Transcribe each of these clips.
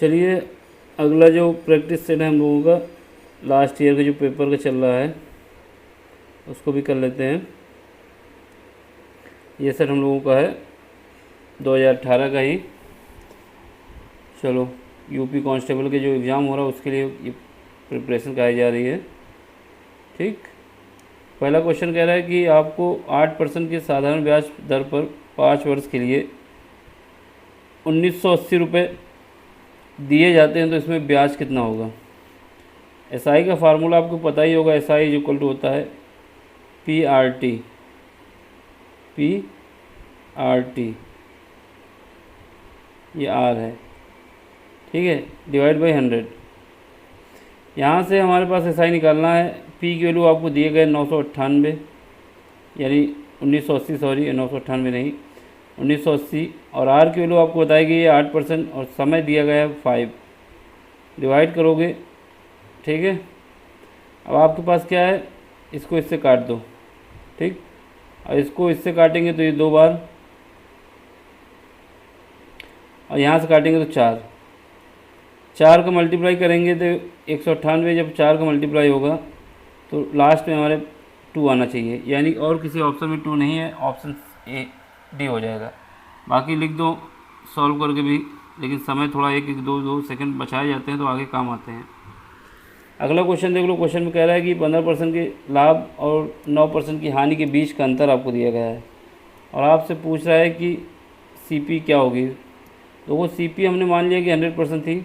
चलिए अगला जो प्रैक्टिस सेट है हम लोगों का लास्ट ईयर का जो पेपर का चल रहा है उसको भी कर लेते हैं। ये सेट हम लोगों का है 2018 का ही। चलो यूपी कांस्टेबल के जो एग्ज़ाम हो रहा है उसके लिए ये प्रिपरेशन कराई जा रही है। ठीक, पहला क्वेश्चन कह रहा है कि आपको 8% की साधारण ब्याज दर पर 5 वर्ष के लिए 1980 रुपये दिए जाते हैं, तो इसमें ब्याज कितना होगा। एसआई का फार्मूला आपको पता ही होगा, एसआई इक्वल टू होता है पीआरटी, ये आर है, ठीक है, डिवाइड बाई 100। यहाँ से हमारे पास एसआई निकालना है। पी की वैल्यू आपको दिए गए 998 यानी 1980, सॉरी 998 नहीं 1980, और आर की वैल्यू आपको बताएगी 8% और समय दिया गया है 5। डिवाइड करोगे, ठीक है। अब आपके पास क्या है, इसको इससे काट दो, ठीक, और इसको इससे काटेंगे तो ये 2 बार, और यहाँ से काटेंगे तो 4 का मल्टीप्लाई करेंगे तो 198। जब 4 का मल्टीप्लाई होगा तो लास्ट में हमारे 2 आना चाहिए, यानी और किसी ऑप्शन में 2 नहीं है, ऑप्शन ए डी हो जाएगा। बाकी लिख दो सॉल्व करके भी, लेकिन समय थोड़ा 1-2 सेकंड बचाए जाते हैं तो आगे काम आते हैं। अगला क्वेश्चन देख लो। क्वेश्चन में कह रहा है कि 15% के लाभ और 9% की हानि के बीच का अंतर आपको दिया गया है, और आपसे पूछ रहा है कि सीपी क्या होगी। तो वो सीपी हमने मान लिया कि 100% थी,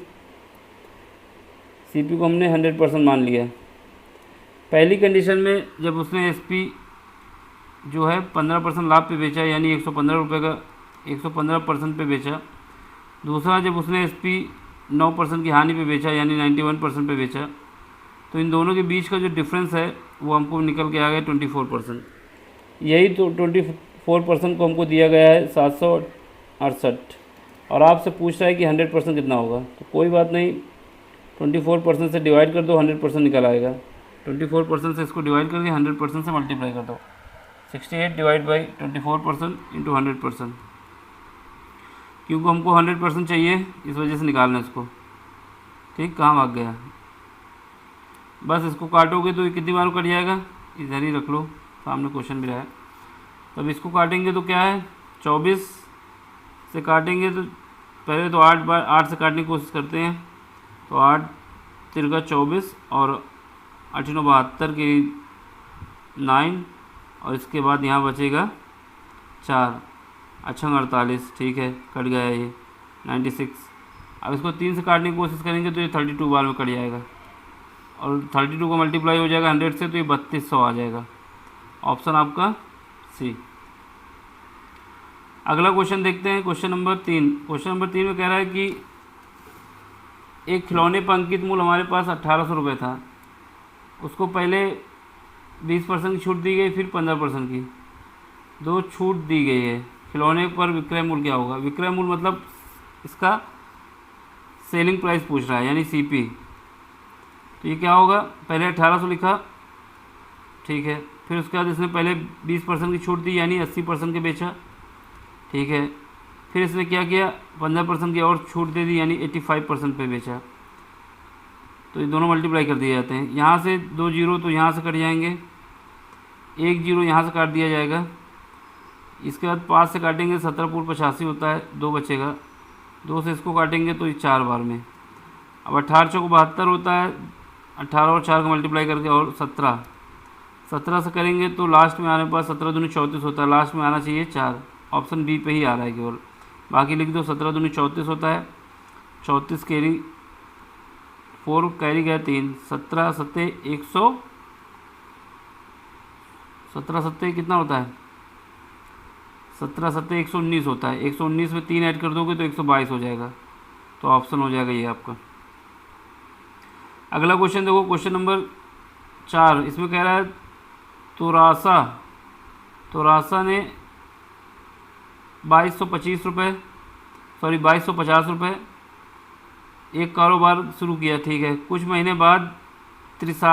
सीपी को हमने 100% मान लिया। पहली कंडीशन में जब उसने एसपी जो है 15% लाभ पे बेचा, यानी 115 रुपये का 115% पे बेचा। दूसरा, जब उसने एसपी 9% की हानि पे बेचा, यानी 91% पे बेचा, तो इन दोनों के बीच का जो डिफरेंस है वो हमको निकल के आ गया 24%। यही तो 24% को हमको दिया गया है 768, और आपसे पूछ रहा है कि 100% कितना होगा। तो कोई बात नहीं, 24% से डिवाइड कर दो, 100% निकल आएगा। 24% से इसको डिवाइड करके 100% से मल्टीप्लाई कर दो। 68 डिवाइड बाई 24% इंटू 100%, क्योंकि हमको 100% चाहिए, इस वजह से निकालना इसको। ठीक, कहाँ भाग गया, बस इसको काटोगे तो ये कितनी बार कट जाएगा, इधर ही रख लो, सामने क्वेश्चन भी रहा है। तब इसको काटेंगे तो क्या है, 24 से काटेंगे तो पहले तो 8 से काटने की कोशिश करते हैं, तो 8 तिरका 24 और 8 9 72 की 9, और इसके बाद यहाँ बचेगा 4 अच्छा 48, ठीक है, कट गया ये 96। अब इसको 3 से काटने की कोशिश करेंगे तो ये 32 बार में कट जाएगा, और 32 को मल्टीप्लाई हो जाएगा 100 से, तो ये 3200 आ जाएगा। ऑप्शन आपका सी। अगला क्वेश्चन देखते हैं, क्वेश्चन नंबर 3। क्वेश्चन नंबर 3 में कह रहा है कि एक खिलौने पर अंकित मूल्य हमारे पास 1800 रुपये था, उसको पहले 20% की छूट दी गई, फिर 15% की, 2 छूट दी गई है। खिलौने पर विक्रय मूल्य क्या होगा। विक्रय मूल्य मतलब इसका सेलिंग प्राइस पूछ रहा है, यानी सीपी। तो ये क्या होगा, पहले 1800 लिखा, ठीक है, फिर उसके बाद इसने पहले 20% की छूट दी, यानी 80% के बेचा, ठीक है, फिर इसने क्या किया, 15% की और छूट दे दी, यानी 85% पे बेचा। तो ये दोनों मल्टीप्लाई कर दिए जाते हैं। यहाँ से 2 जीरो तो यहाँ से कट जाएंगे, 1 जीरो यहाँ से काट दिया जाएगा। इसके बाद 5 से काटेंगे, 17 पूर्व 85 होता है, 2 बचेगा, 2 से इसको काटेंगे तो ये 4 बार में। अब 18 चौक 72 होता है, 18 और 4 का मल्टीप्लाई करके, और 17 से करेंगे तो लास्ट में आने पास 17 दूनी 34 होता है, लास्ट में आना चाहिए 4। ऑप्शन बी पे ही आ रहा है केवल, बाकी लिख दो। 17 दूनी 34 होता है, 34 कैरी 4 कैरी गया 3, 17 सत्ते 100, 17 सत्ते कितना होता है, 17 सत्ते 119 होता है। 119 में 3 ऐड कर दोगे तो 122 हो जाएगा, तो ऑप्शन हो जाएगा ये आपका। अगला क्वेश्चन देखो, क्वेश्चन नंबर 4। इसमें कह रहा है तोरासा ने 2225 रुपये, सॉरी 2250 रुपये एक कारोबार शुरू किया, ठीक है। कुछ महीने बाद त्रिशा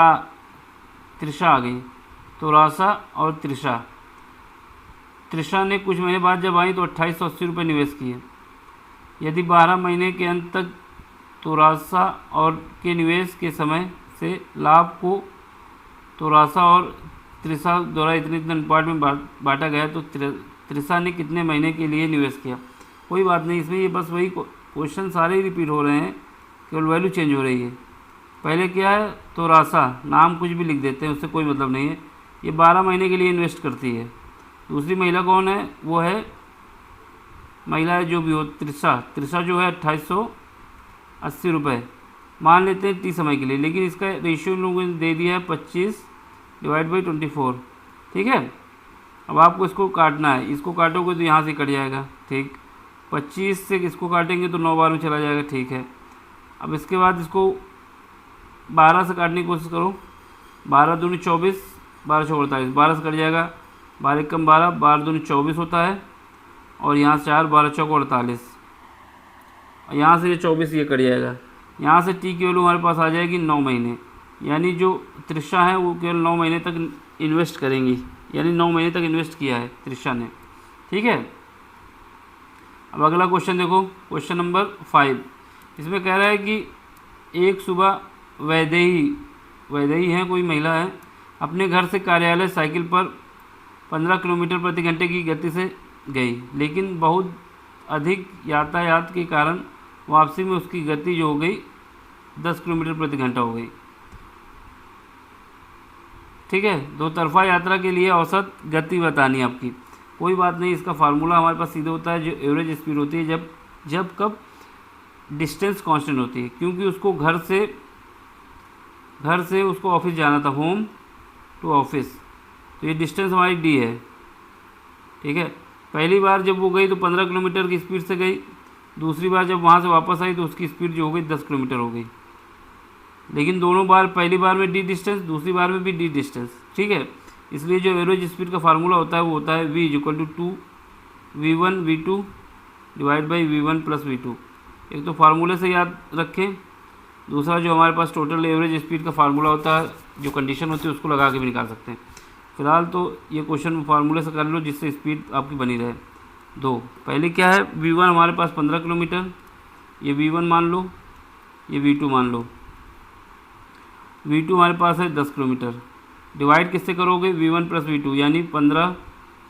आ गई। तोरासा और त्रिशा ने कुछ महीने बाद जब आई तो 2880 रुपये निवेश किए। यदि 12 महीने के अंत तक तोरासा और के निवेश के समय से लाभ को तोरासा और त्रिशा द्वारा इतने इतने पार्ट में बांटा गया, तो त्रिशा ने कितने महीने के लिए निवेश किया। कोई बात नहीं, इसमें ये बस वही क्वेश्चन सारे ही रिपीट हो रहे हैं, केवल वैल्यू चेंज हो रही है। पहले क्या है, तोरासा, नाम कुछ भी लिख देते हैं, उससे कोई मतलब नहीं है। ये 12 महीने के लिए इन्वेस्ट करती है। दूसरी महिला कौन है, वो है महिला है जो भी हो, त्रिशा जो है 2880 रुपये मान लेते हैं 30 समय के लिए, लेकिन इसका रेशियो लोगों ने दे दिया है 25/24। ठीक है, अब आपको इसको काटना है, इसको काटोगे तो यहाँ से कट जाएगा। ठीक, 25 से इसको काटेंगे तो 9 बार में चला जाएगा। ठीक है, अब इसके बाद इसको 12 से काटने की कोशिश करो। 12 दूनी 24, 12 चौक 48, 12 से कट जाएगा। 12 कम 12, 12 दूनी 24 होता है, और यहाँ 4, 12 चौक 48, और यहाँ से ये 24 ये कट जाएगा। यहाँ से टी की वैल्यू हमारे पास आ जाएगी 9 महीने, यानी जो त्रिशा है वो केवल 9 महीने तक इन्वेस्ट करेंगी, यानी 9 महीने तक इन्वेस्ट किया है त्रिशा ने। ठीक है, अब अगला क्वेश्चन देखो, क्वेश्चन नंबर 5। इसमें कह रहा है कि एक सुबह वैदेही है, कोई महिला है, अपने घर से कार्यालय साइकिल पर 15 किलोमीटर प्रति घंटे की गति से गई, लेकिन बहुत अधिक यातायात के कारण वापसी में उसकी गति जो हो गई 10 किलोमीटर प्रति घंटा हो गई। ठीक है, दो तरफा यात्रा के लिए औसत गति बतानी है आपकी। कोई बात नहीं, इसका फार्मूला हमारे पास सीधे होता है, जो एवरेज स्पीड होती है जब कब डिस्टेंस कांस्टेंट होती है, क्योंकि उसको घर से उसको ऑफिस जाना था, होम टू ऑफिस, तो ये डिस्टेंस हमारी डी है। ठीक है, पहली बार जब वो गई तो 15 किलोमीटर की स्पीड से गई, दूसरी बार जब वहाँ से वापस आई तो उसकी स्पीड जो हो गई 10 किलोमीटर हो गई, लेकिन दोनों बार, पहली बार में डी डिस्टेंस, दूसरी बार में भी डी डिस्टेंस। ठीक है, इसलिए जो एवरेज स्पीड का फार्मूला होता है वो होता है v = 2 v1 v2 divide by v1 + v2। एक तो फार्मूले से याद रखें, दूसरा जो हमारे पास टोटल एवरेज स्पीड का फार्मूला होता है, जो कंडीशन होती है उसको लगा के भी निकाल सकते हैं। फिलहाल तो ये क्वेश्चन फार्मूले से कर लो जिससे स्पीड आपकी बनी रहे। दो, पहले क्या है, v1 हमारे पास 15 किलोमीटर, ये v1 मान लो, ये v2 मान लो। v2 हमारे पास है 10 किलोमीटर, डिवाइड किससे करोगे, v1 + v2, यानी 15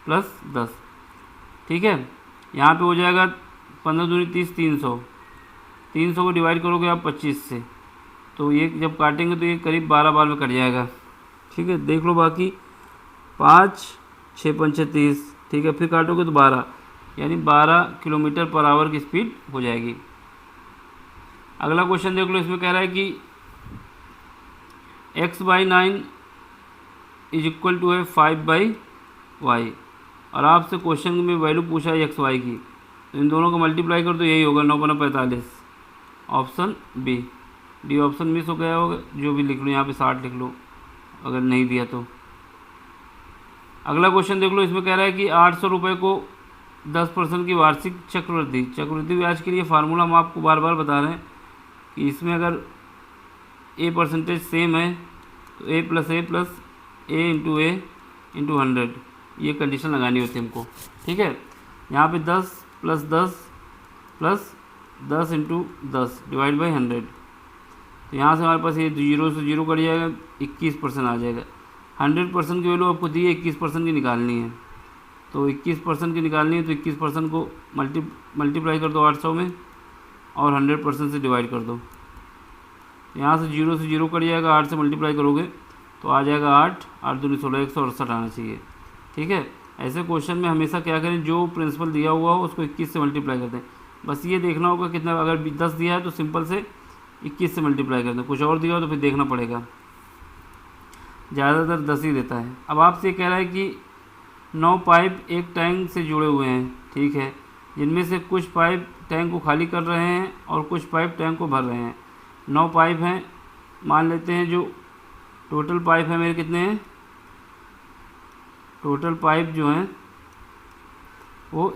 + 10। ठीक है, यहाँ पे हो जाएगा 15 दूनी 30, 300। 300 को डिवाइड करोगे आप 25 से, तो ये जब काटेंगे तो ये करीब 12 बार में कट जाएगा। ठीक है, देख लो बाकी, 5 6 5 30। ठीक है, फिर काटोगे तो 12, यानी 12 किलोमीटर पर आवर की स्पीड हो जाएगी। अगला क्वेश्चन देख लो, इसमें कह रहा है कि x/9 = 5/y, और आपसे क्वेश्चन में वैल्यू पूछा है x/y की, तो इन दोनों को मल्टीप्लाई कर तो यही होगा 9 × 45, option B. D option miss हो गया होगा, जो भी लिख लो यहाँ पे 60 लिख लो अगर नहीं दिया तो। अगला क्वेश्चन देख लो, इसमें कह रहा है कि 800 रुपये को 10% की वार्षिक चक्रवृद्धि ब्याज के लिए फार्मूला हम आपको बार बार बता रहे हैं कि इसमें अगर a परसेंटेज सेम है तो a + a + a × a × 100, ये कंडीशन लगानी होती है हमको। ठीक है, यहाँ पे 10 + 10 + 10 × 10 डिवाइड बाई 100, तो यहाँ से हमारे पास ये 0 से 0 कट जाएगा, 21% आ जाएगा। 100% की वैल्यू आपको दी है, 21% की निकालनी है, तो 21% की निकालनी है तो 21% को मल्टीप्लाई कर दो 800 में, और 100% से डिवाइड कर दो। यहाँ से 0 से 0 कट जाएगा, 8 से मल्टीप्लाई करोगे तो आ जाएगा 8 8 दूनी 16, 168 आना चाहिए। ठीक है, ऐसे क्वेश्चन में हमेशा क्या करें, जो प्रिंसिपल दिया हुआ हो उसको 21 से मल्टीप्लाई कर दें। बस ये देखना होगा कितना, अगर 10 दिया है तो सिंपल से 21 से मल्टीप्लाई कर दें, कुछ और दिया हो तो फिर देखना पड़ेगा, ज़्यादातर 10 ही देता है। अब आपसे कह रहा है कि 9 पाइप एक टैंक से जुड़े हुए हैं। ठीक है, जिनमें से कुछ पाइप टैंक को खाली कर रहे हैं और कुछ पाइप टैंक को भर रहे हैं। 9 पाइप हैं, मान लेते हैं जो टोटल पाइप है मेरे कितने हैं, टोटल पाइप जो हैं